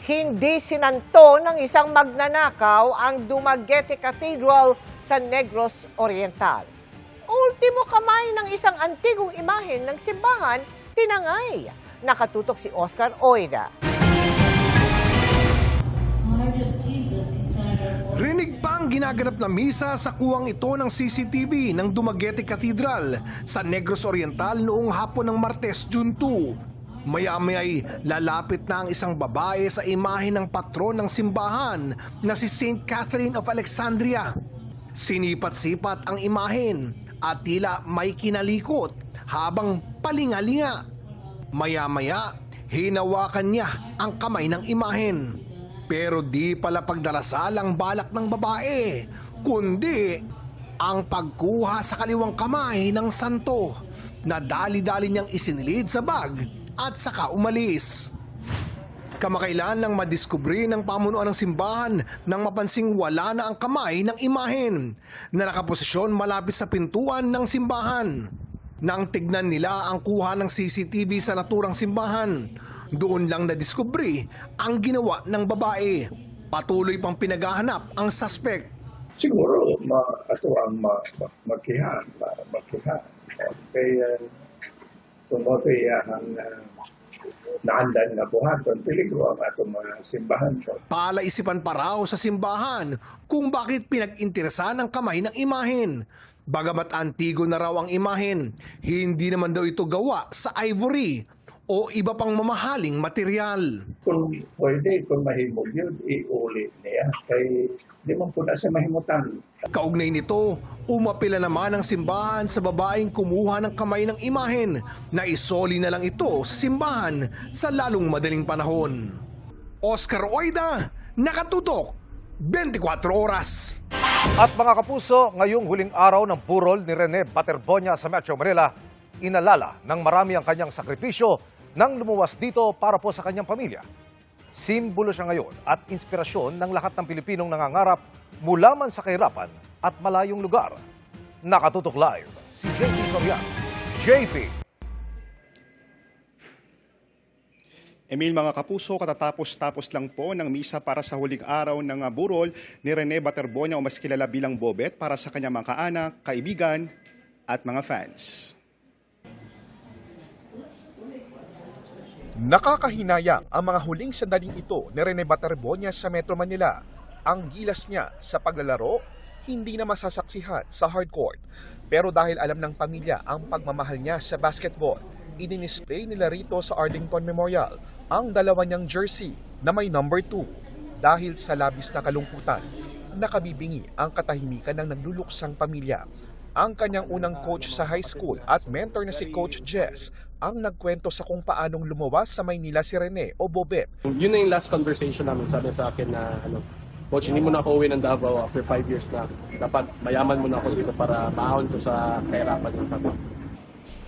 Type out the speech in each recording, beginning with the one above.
Hindi sinanto ng isang magnanakaw ang Dumaguete Cathedral sa Negros Oriental. Ultimo kamay ng isang antigong imahen ng simbahan, tinangay. Nakatutok si Oscar Oida. Rinig pa ang ginaganap na misa sa kuwang ito ng CCTV ng Dumaguete Cathedral sa Negros Oriental noong hapon ng Martes, June 2. Maya-maya'y lalapit na ang isang babae sa imahe ng patron ng simbahan na si Saint Catherine of Alexandria. Sinipat-sipat ang imahen at tila may kinalikot habang palingalinga. Maya-maya, hinawakan niya ang kamay ng imahen. Pero di pala pagdarasal ang balak ng babae, kundi ang pagkuha sa kaliwang kamay ng santo na dali-dali niyang isinilid sa bag at saka umalis. Kamakailan lang madiskubre ng pamunuan ng simbahan nang mapansing wala na ang kamay ng imahen na nakaposisyon malapit sa pintuan ng simbahan. Nang tignan nila ang kuha ng CCTV sa naturang simbahan, doon lang nadiskubre ang ginawa ng babae. Patuloy pang pinaghahanap ang suspect. Siguro, ato ang magkihan. Kaya, tumoto ang naandan na buhaton, peligro ang atong mga simbahan. Palaisipan pa raw sa simbahan kung bakit pinag-interesan ang kamay ng imahen. Bagamat antigo na raw ang imahen, hindi naman daw ito gawa sa ivory o iba pang mamahaling material. Kung pwede, kung mahimog yun, iuli niya. Kaya di man po na siya mahimutan. Kaugnay nito, umapila naman ang simbahan sa babaeng kumuha ng kamay ng imahen na isoli na lang ito sa simbahan sa lalong madaling panahon. Oscar Oida, nakatutok, 24 oras. At mga kapuso, ngayong huling araw ng burol ni Rene Baterbonia sa Metro Manila, inalala ng marami ang kanyang sakripisyo nang lumuwas dito para po sa kanyang pamilya. Simbolo siya ngayon at inspirasyon ng lahat ng Pilipinong nangangarap mula man sa kahirapan at malayong lugar. Nakatutok live si JP Soriano. JP. Emil, mga kapuso, katatapos-tapos lang po ng misa para sa huling araw ng burol ni Rene Baterbonia o mas kilala bilang Bobet para sa kanyang mga kaanak, kaibigan at mga fans. Nakakahinayang ang mga huling sandaling ito ni Rene Baterbonia sa Metro Manila. Ang gilas niya sa paglalaro, hindi na masasaksihan sa hardcourt. Pero dahil alam ng pamilya ang pagmamahal niya sa basketball, idinisplay nila rito sa Arlington Memorial ang dalawa niyang jersey na may number 2. Dahil sa labis na kalungkutan, nakabibingi ang katahimikan ng nagluluksang pamilya. Ang kanyang unang coach sa high school at mentor na si Coach Jess ang nagkwento sa kung paanong lumawas sa Maynila si Rene o Bobet. Yun na yung last conversation namin. Sabi sa akin na, Coach, hindi mo na ako uwi ng Davao after 5 years na. Dapat mayaman mo na ako dito para maahon ko sa kahirapan ng pamilya.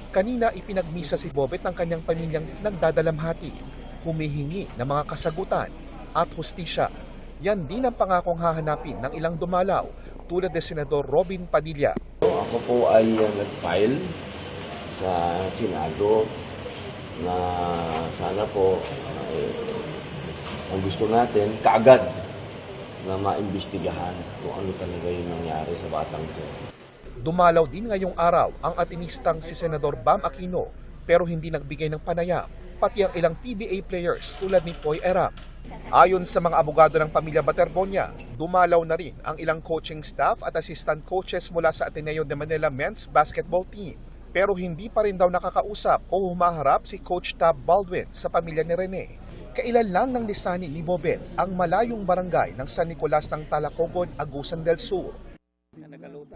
Kanina ipinagmisa si Bobet ng kanyang pamilyang nagdadalamhati, humihingi ng mga kasagutan at hustisya. Yan din ang pangakong hahanapin ng ilang dumalaw tulad ni Senador Robin Padilla. Ako po ay nag-file sa Senado na sana po ang gusto natin kaagad na maimbestigahan kung ano talaga yung nangyari sa batang ito. Dumalaw din ngayong araw ang atinistang si Senador Bam Aquino pero hindi nagbigay ng panayam, pati ang ilang PBA players tulad ni Poy Eram. Ayon sa mga abogado ng pamilya Baterbonia, dumalaw na rin ang ilang coaching staff at assistant coaches mula sa Ateneo de Manila men's basketball team. Pero hindi pa rin daw nakakausap o humaharap si Coach Tab Baldwin sa pamilya ni Rene. Kailan lang ng lisani ni Bobet ang malayong barangay ng San Nicolas ng Talacogod, Agusan del Sur.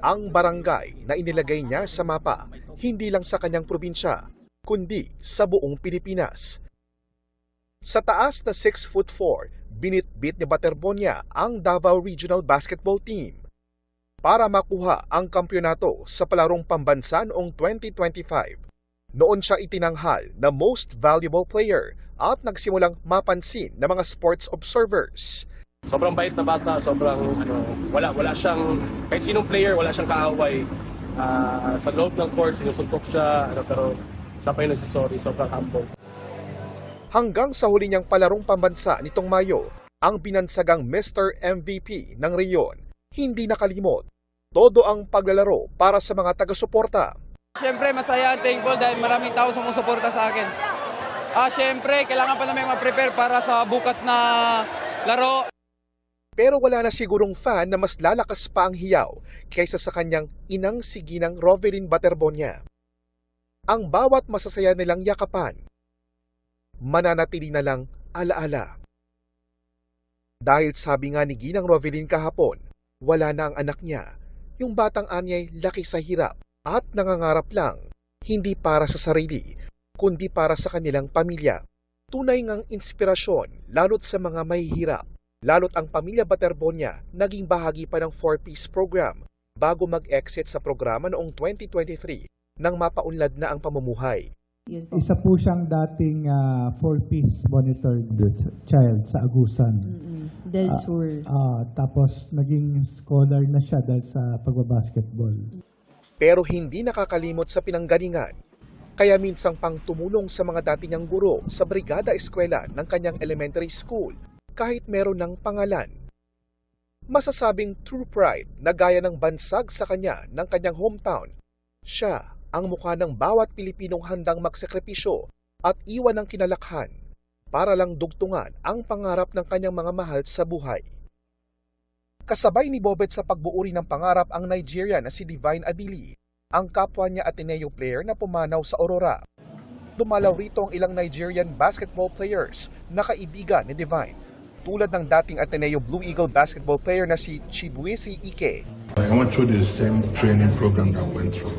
Ang barangay na inilagay niya sa mapa, hindi lang sa kanyang probinsya, kundi sa buong Pilipinas. Sa taas na 6'4", binitbit ni Baterbonia ang Davao Regional Basketball Team para makuha ang kampyonato sa palarong pambansa noong 2025. Noon siya itinanghal na Most Valuable Player at nagsimulang mapansin ng mga sports observers. Sobrang bait na bata, sobrang wala siyang, kahit sinong player, wala siyang kaaway. Sa loob ng court, sinusuntok siya, pero siya pa yung nagsisorry, sobrang humble. Hanggang sa huli niyang palarong pambansa nitong Mayo, ang binansagang Mr. MVP ng Riyon. Hindi nakalimot, todo ang paglalaro para sa mga taga-suporta. Siyempre, masaya at thankful dahil maraming tao sumusuporta sa akin. Siyempre, kailangan pa namin mag-prepare para sa bukas na laro. Pero wala na sigurong fan na mas lalakas pa ang hiyaw kaysa sa kanyang inang siginang Rovelyn Baterbonia. Ang bawat masasaya nilang yakapan, mananatili na lang alaala. Dahil sabi nga ni Ginang Rovelyn kahapon, wala na ang anak niya. Yung batang anyay laki sa hirap at nangangarap lang, hindi para sa sarili, kundi para sa kanilang pamilya. Tunay ngang inspirasyon, lalo't sa mga mahihirap. Lalo't ang pamilya Baterbonia naging bahagi pa ng 4-piece program bago mag-exit sa programa noong 2023 nang mapaunlad na ang pamumuhay. Isa po siyang dating 4-piece monitored child sa Agusan. Del Sur. Tapos naging scholar na siya dahil sa pagbabasketball. Pero hindi nakakalimot sa pinanggalingan. Kaya minsang pang tumulong sa mga dati niyang guro sa brigada eskwela ng kanyang elementary school kahit meron ng pangalan. Masasabing true pride na gaya ng bansag sa kanya ng kanyang hometown. Siya ang mukha ng bawat Pilipinong handang magsakripisyo at iwan ng kinalakhan para lang dugtungan ang pangarap ng kanyang mga mahal sa buhay. Kasabay ni Bobet sa pagbuuri ng pangarap ang Nigerian na si Divine Abili, ang kapwa niya Ateneo player na pumanaw sa Aurora. Dumalaw rito ang ilang Nigerian basketball players na kaibigan ni Divine, tulad ng dating Ateneo Blue Eagle basketball player na si Chibuisi Ike. I went through the same training program that I went through.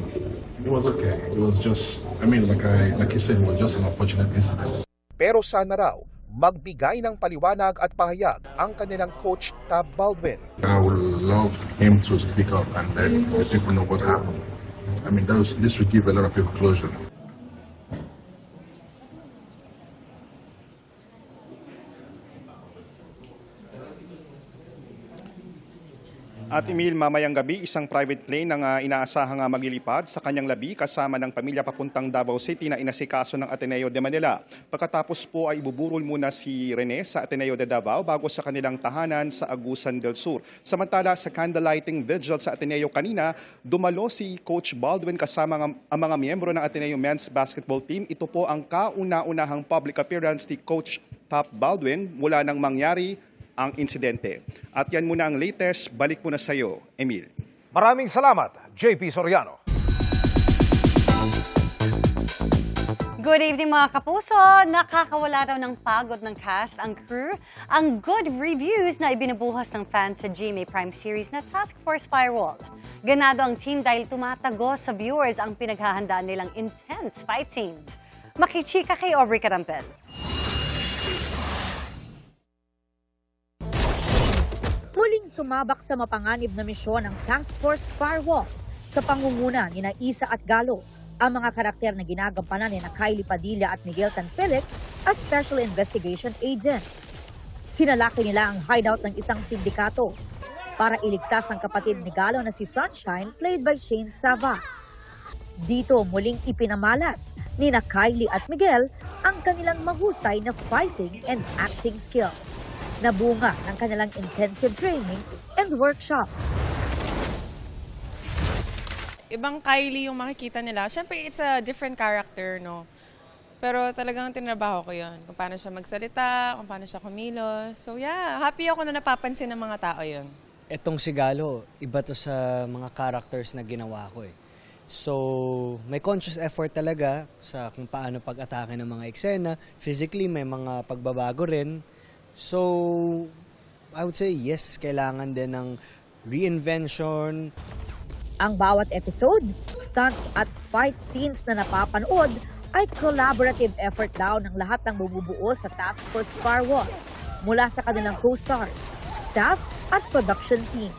It was okay. It was just, like you said, it was just an unfortunate incident. Pero sana raw, magbigay ng paliwanag at pahayag ang kanilang coach Tab Baldwin. I would love him to speak up and let the people know what happened. This would give a lot of people closure. At Emil, mamayang gabi, isang private plane ang inaasahang maglilipad sa kanyang labi kasama ng pamilya papuntang Davao City na inasikaso ng Ateneo de Manila. Pagkatapos po ay ibuburol muna si Rene sa Ateneo de Davao bago sa kanilang tahanan sa Agusan del Sur. Samantala sa candlelighting vigil sa Ateneo kanina, dumalo si Coach Baldwin kasama ang mga miyembro ng Ateneo Men's Basketball Team. Ito po ang kauna-unahang public appearance ni Coach Top Baldwin mula nang mangyari ang insidente. At yan muna ang latest. Balik muna sa iyo, Emil. Maraming salamat, JP Soriano. Good evening mga kapuso! Nakakawala raw ng pagod ng cast ang crew. Ang good reviews na ibinubuhos ng fans sa GMA Prime series na Task Force Firewall. Ganado ang team dahil tumatagos sa viewers ang pinaghahandaan nilang intense fight scenes. Makichika kay Aubrey Carampel. Muling sumabak sa mapanganib na misyon ng Task Force Firewall sa pangunguna ni Isa at Galo, ang mga karakter na ginagampanan ni Kylie Padilla at Miguel Tan Felix as Special Investigation Agents. Sinalaki nila ang hideout ng isang sindikato para iligtas ang kapatid ni Galo na si Sunshine, played by Shane Sava. Dito muling ipinamalas ni Kylie at Miguel ang kanilang mahusay na fighting and acting skills na bunga ng kanilang intensive training and workshops. Ibang Kylie yung makikita nila. Siyempre, it's a different character, no? Pero talagang tinrabaho ko yun. Kung paano siya magsalita, kung paano siya kumilos. So yeah, happy ako na napapansin ng mga tao yun. Etong si Galo, iba to sa mga characters na ginawa ko eh. So, may conscious effort talaga sa kung paano pag-atake ng mga eksena. Physically, may mga pagbabago rin. So, I would say yes, kailangan din ng reinvention. Ang bawat episode, stunts at fight scenes na napapanood ay collaborative effort daw ng lahat ng bumubuo sa Task Force Firewall mula sa kanilang co-stars, staff at production team.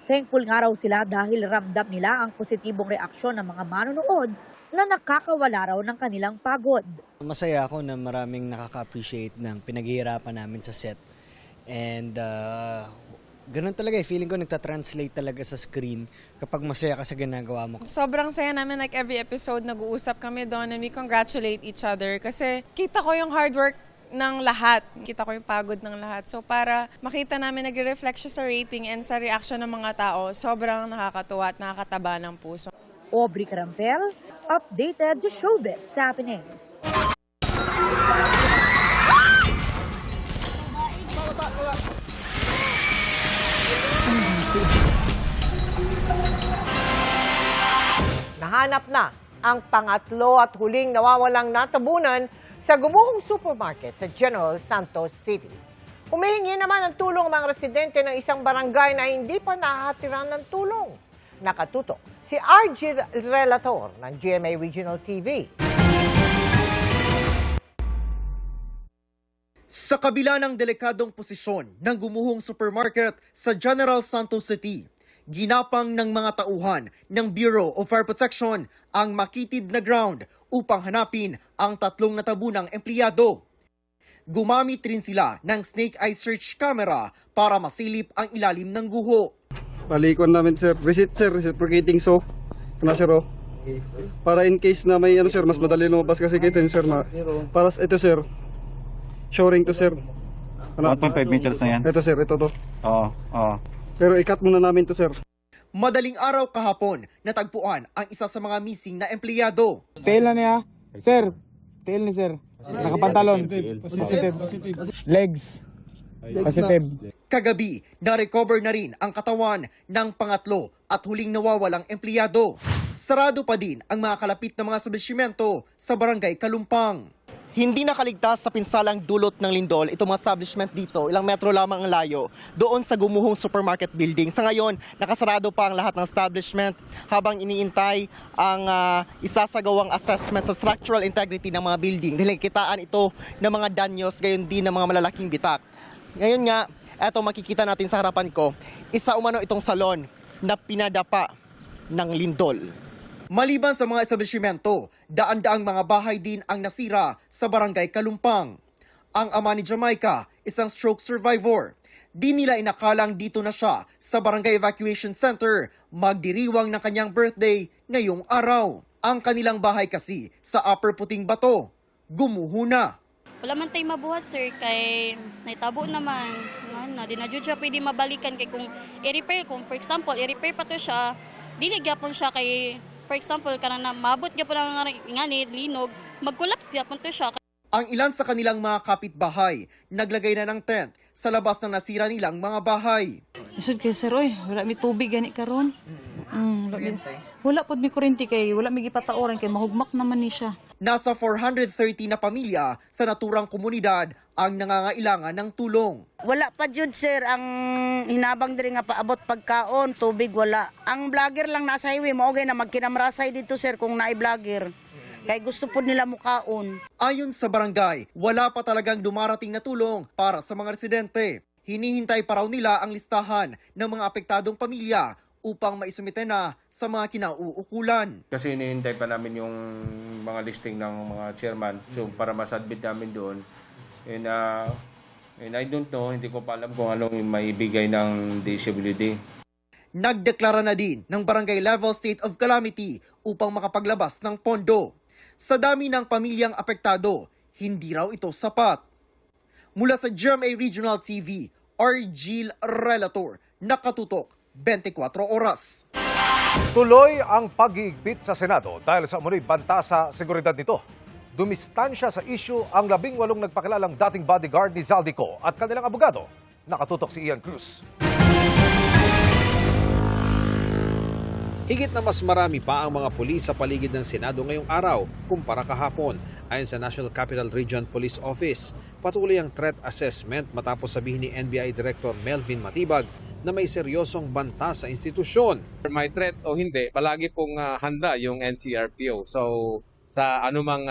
Thankful nga raw sila dahil ramdam nila ang positibong reaksyon ng mga manonood na nakakawala raw ng kanilang pagod. Masaya ako na maraming nakaka-appreciate ng pinaghihirapan namin sa set. And ganun talaga eh, feeling ko nagta-translate talaga sa screen kapag masaya ka sa ginagawa mo. Sobrang saya namin, like every episode nag-uusap kami doon and we congratulate each other kasi kita ko yung hard work ng lahat. Kita ko yung pagod ng lahat. So para makita namin nagre-reflect siya sa rating and sa reaction ng mga tao, sobrang nakakatuwa at nakakataba ng puso. Aubrey Carampel, updated sa Showbiz Happenings. Nahanap na ang pangatlo at huling nawawalang natabunan sa gumuhong supermarket sa General Santos City. Humihingi naman ng tulong ang mga residente ng isang barangay na hindi pa nahatiran ng tulong. Nakatutok si RG Relator ng GMA Regional TV. Sa kabila ng delikadong posisyon ng gumuhong supermarket sa General Santos City, ginapang ng mga tauhan ng Bureau of Fire Protection ang makitid na ground upang hanapin ang tatlong natabunang empleyado. Gumamit rin sila ng snake eye search camera para masilip ang ilalim ng guho. Palikon namin sir, reciprocating so, na sir oh. Para in case na may ano sir, mas madali lumabas kasi kita yun sir na, para ito sir, shoring to sir. 1.5 meters na yan? Ito sir, ito to. Oo. Pero i-cut muna namin to sir. Madaling araw kahapon, natagpuan ang isa sa mga missing na empleyado. Tail na niya. Sir, tail ni sir. Nakapantalon. Positive. Legs. Positive. Kagabi, na-recover na rin ang katawan ng pangatlo at huling nawawalang empleyado. Sarado pa din ang mga kalapit na mga establishmento sa Barangay Kalumpang. Hindi nakaligtas sa pinsalang dulot ng lindol itong mga establishment dito, ilang metro lamang ang layo, doon sa gumuhong supermarket building. Sa ngayon, nakasarado pa ang lahat ng establishment habang iniintay ang isasagawang assessment sa structural integrity ng mga building. Dahil kitaan ito ng mga danyos, gayon din ng mga malalaking bitak. Ngayon nga, eto makikita natin sa harapan ko, isa umano itong salon na pinadapa ng lindol. Maliban sa mga establishmento, daan-daang mga bahay din ang nasira sa Barangay Kalumpang. Ang ama ni Jamaica, isang stroke survivor. Di nila inakalang dito na siya sa Barangay Evacuation Center magdiriwang ng kanyang birthday ngayong araw. Ang kanilang bahay kasi sa Upper Puting Bato, gumuho na. Wala man tayo mabuhat sir, kay naitabo naman. Di na dyan siya pwede mabalikan kay kung i-repair, kung for example, i-repair pa to siya, dili gyapon siya kay for example, karang na mabot gyapon ang ngani linog, mag-collapse gyapon to siya. Ang ilan sa kanilang mga kapitbahay naglagay na ng tent sa labas ng nasira nilang mga bahay. Isod kay sir, oy, wala mi tubig gani karon. Wala pod mi kuryente kay wala mi gipataoran kay mahugmak naman ni siya. Nasa 430 na pamilya sa naturang komunidad ang nangangailangan ng tulong. Wala pa jud sir ang hinabang diri nga paabot pagkaon, tubig wala. Ang vlogger lang nasa highway mao na magkinamrasay dito sir kung naay vlogger. Kay gusto po nila mukaon. Ayon sa barangay, wala pa talagang dumarating na tulong para sa mga residente. Hinihintay pa raw nila ang listahan ng mga apektadong pamilya upang maisumite na sa mga kinauukulan. Kasi hinihintay pa namin yung mga listing ng mga chairman so para mas-admit namin doon. And I don't know, hindi ko pa alam kung anong maibigay ng DSWD. Nagdeklara na din ng barangay level state of calamity upang makapaglabas ng pondo. Sa dami ng pamilyang apektado, hindi raw ito sapat. Mula sa GMA Regional TV, RG Relator, nakatutok 24 oras. Tuloy ang pag-iigpit sa Senado dahil sa umunoy banta sa seguridad nito. Dumistansya sa issue ang 18 nagpakilalang dating bodyguard ni Zaldico at kanilang abogado. Nakatutok si Ian Cruz. Higit na mas marami pa ang mga pulis sa paligid ng Senado ngayong araw kumpara kahapon. Ayon sa National Capital Region Police Office, patuloy ang threat assessment matapos sabihin ni NBI Director Melvin Matibag na may seryosong banta sa institusyon. May threat o hindi, palagi pong handa yung NCRPO. So sa anumang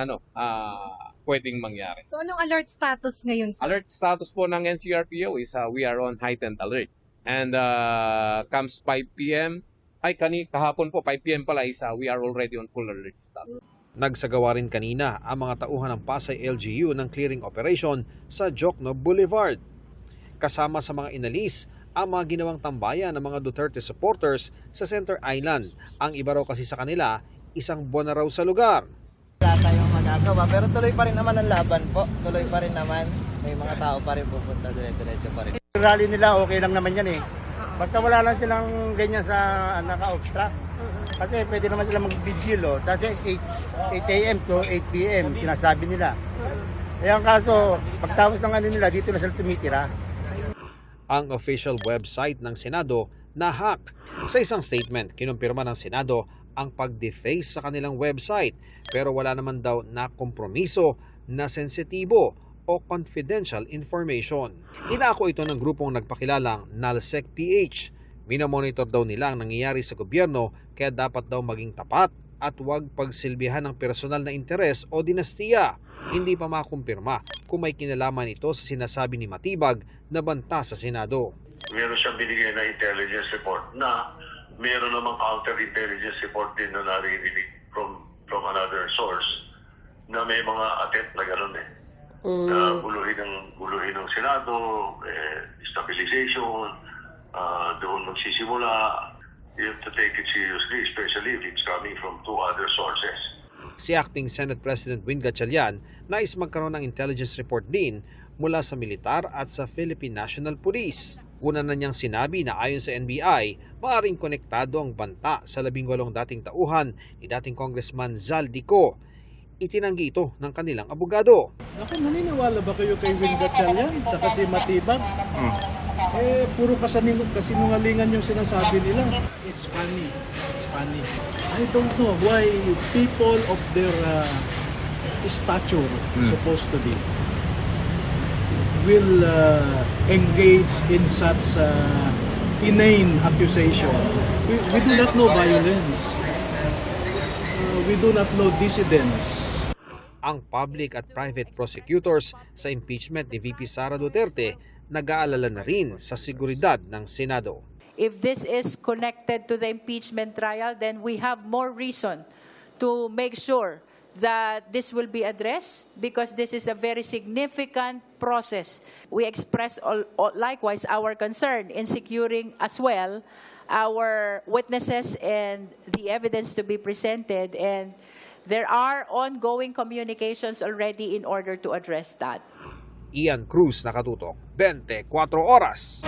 pwedeng mangyari. So anong alert status ngayon, sir? Alert status po ng NCRPO is we are on heightened alert. And comes 5 p.m., kahapon po 5 p.m. pala is we are already on full alert status. Nagsagawa rin kanina ang mga tauhan ng Pasay LGU ng clearing operation sa Jokno Boulevard. Kasama sa mga inalis ang mga ginawang tambayan ng mga Duterte supporters sa Center Island. Ang iba raw kasi sa kanila, isang buwan na raw sa lugar. Wala tayong ginagawa. Pero tuloy pa rin naman ang laban po. Tuloy pa rin naman. May mga tao pa rin pupunta, dire-diretso pa rin. Yung rally nila, okay lang naman yan eh. Basta wala lang silang ganyan sa naka-obstruct. Kasi pwede naman sila mag-vigil, oh. Kasi 8 a.m. to 8 p.m. sinasabi nila. Eh ang kaso, pagtapos ng ano nila, dito na sila tumitira. Ang official website ng Senado na-hack. Sa isang statement, kinumpirma ng Senado ang pag-deface sa kanilang website pero wala naman daw na kompromiso na sensitibo o confidential information. Inako ito ng grupong nagpakilalang NALSEC-PH. Minomonitor daw nila ang nangyayari sa gobyerno kaya dapat daw maging tapat at huwag pagsilbihan ng personal na interes o dinastiya. Hindi pa makumpirma kung may kinalaman ito sa sinasabi ni Matibag na banta sa Senado. Meron siyang binigay na intelligence report na meron namang counter-intelligence report din na naririnig from another source na may mga attempt na gano'n eh. Na guluhin ng Senado, stabilization, doon magsisimula. You have to take it seriously, especially if it's coming from two other sources. Si Acting Senate President Win Gatchalian nais magkaroon ng intelligence report din mula sa militar at sa Philippine National Police. Una na niyang sinabi na ayon sa NBI, maaaring konektado ang banta sa 18 dating tauhan ni dating Congressman Zal Dico. Itinanggi ito ng kanilang abogado. Ako, naniniwala ba kayo kay Win Gatchalian sa kasi Matibag? Puro kasinungalingan yung sinasabi nila. It's funny. It's funny. I don't know why people of their stature, supposed to be, will engage in such inane accusation. We do not know violence. We do not know dissidence. Ang public at private prosecutors sa impeachment ni VP Sara Duterte nag-aalala na rin sa seguridad ng Senado. If this is connected to the impeachment trial, then we have more reason to make sure that this will be addressed because this is a very significant process. We express likewise our concern in securing as well our witnesses and the evidence to be presented, and there are ongoing communications already in order to address that. Ian Cruz, Nakatutok, 24 Oras.